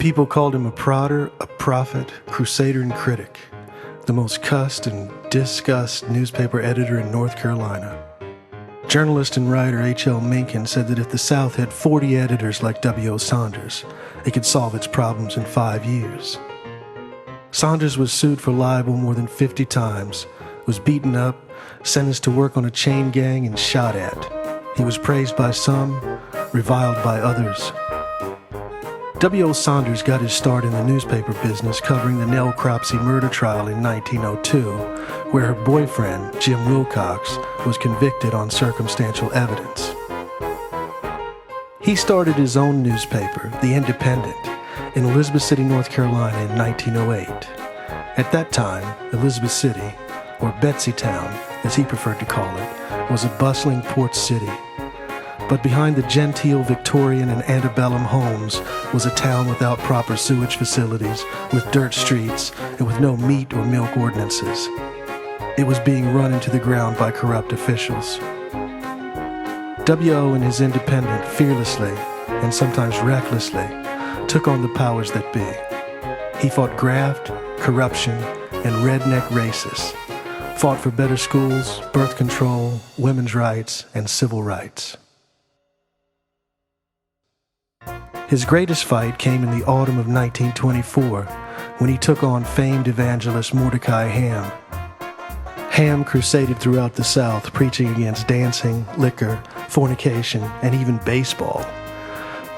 People called him a prodder, a prophet, crusader, and critic, the most cussed and discussed newspaper editor in North Carolina. Journalist and writer H.L. Mencken said that if the South had 40 editors like W.O. Saunders, it could solve its problems in 5 years. Saunders was sued for libel more than 50 times, was beaten up, sentenced to work on a chain gang, and shot at. He was praised by some, reviled by others. W.O. Saunders got his start in the newspaper business covering the Nell Cropsey murder trial in 1902, where her boyfriend, Jim Wilcox, was convicted on circumstantial evidence. He started his own newspaper, The Independent, in Elizabeth City, North Carolina in 1908. At that time, Elizabeth City, or Betsytown, as he preferred to call it, was a bustling port city. But behind the genteel Victorian and antebellum homes was a town without proper sewage facilities, with dirt streets, and with no meat or milk ordinances. It was being run into the ground by corrupt officials. W.O. and his Independent fearlessly, and sometimes recklessly, took on the powers that be. He fought graft, corruption, and redneck racists, fought for better schools, birth control, women's rights, and civil rights. His greatest fight came in the autumn of 1924, when he took on famed evangelist Mordecai Ham. Ham crusaded throughout the South, preaching against dancing, liquor, fornication, and even baseball.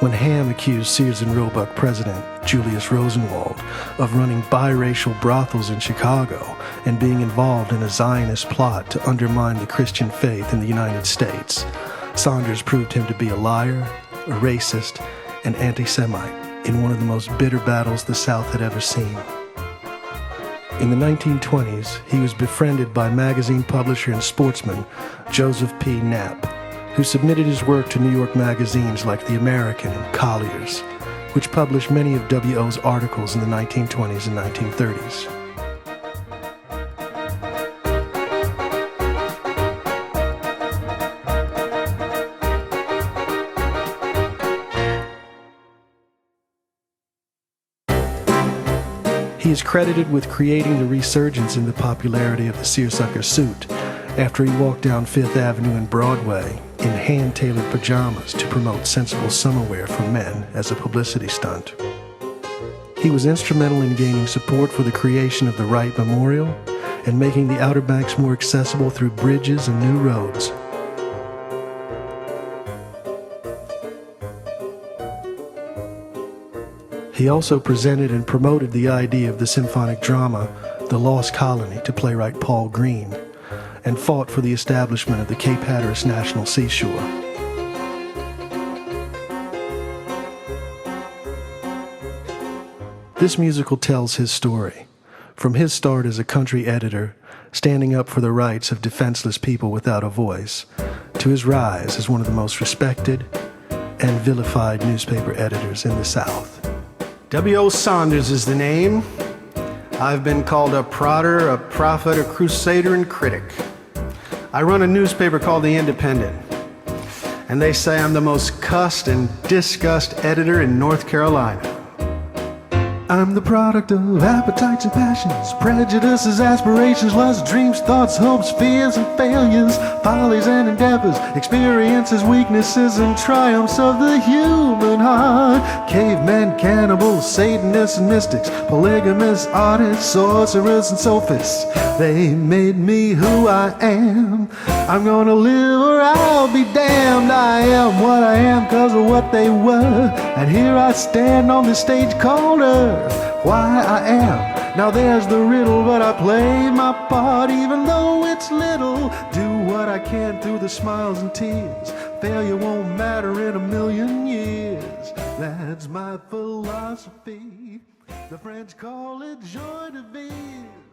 When Ham accused Sears and Roebuck president Julius Rosenwald of running biracial brothels in Chicago and being involved in a Zionist plot to undermine the Christian faith in the United States, Saunders proved him to be a liar, a racist, and anti-Semite in one of the most bitter battles the South had ever seen. In the 1920s, he was befriended by magazine publisher and sportsman Joseph P. Knapp, who submitted his work to New York magazines like The American and Collier's, which published many of W.O.'s articles in the 1920s and 1930s. He is credited with creating the resurgence in the popularity of the seersucker suit after he walked down Fifth Avenue and Broadway in hand-tailored pajamas to promote sensible summer wear for men as a publicity stunt. He was instrumental in gaining support for the creation of the Wright Memorial and making the Outer Banks more accessible through bridges and new roads. He also presented and promoted the idea of the symphonic drama, The Lost Colony, to playwright Paul Green, and fought for the establishment of the Cape Hatteras National Seashore. This musical tells his story, from his start as a country editor, standing up for the rights of defenseless people without a voice, to his rise as one of the most respected and vilified newspaper editors in the South. W.O. Saunders is the name. I've been called a prodder, a prophet, a crusader, and critic. I run a newspaper called The Independent, and they say I'm the most cussed and discussed editor in North Carolina. I'm the product of appetites and passions, prejudices, aspirations, lusts, dreams, thoughts, hopes, fears, and failures, follies and endeavors, experiences, weaknesses, and triumphs of the human heart. Cavemen, cannibals, Satanists and mystics, polygamists, artists, sorcerers, and sophists. They made me who I am. I'm gonna live or I'll be damned. I am what I am 'cause of what they were. And here I stand on this stage called Earth. Why I am, now there's the riddle, but I play my part even though it's little. Do what I can through the smiles and tears. Failure won't matter in a million years. That's my philosophy. The French call it joie de vivre.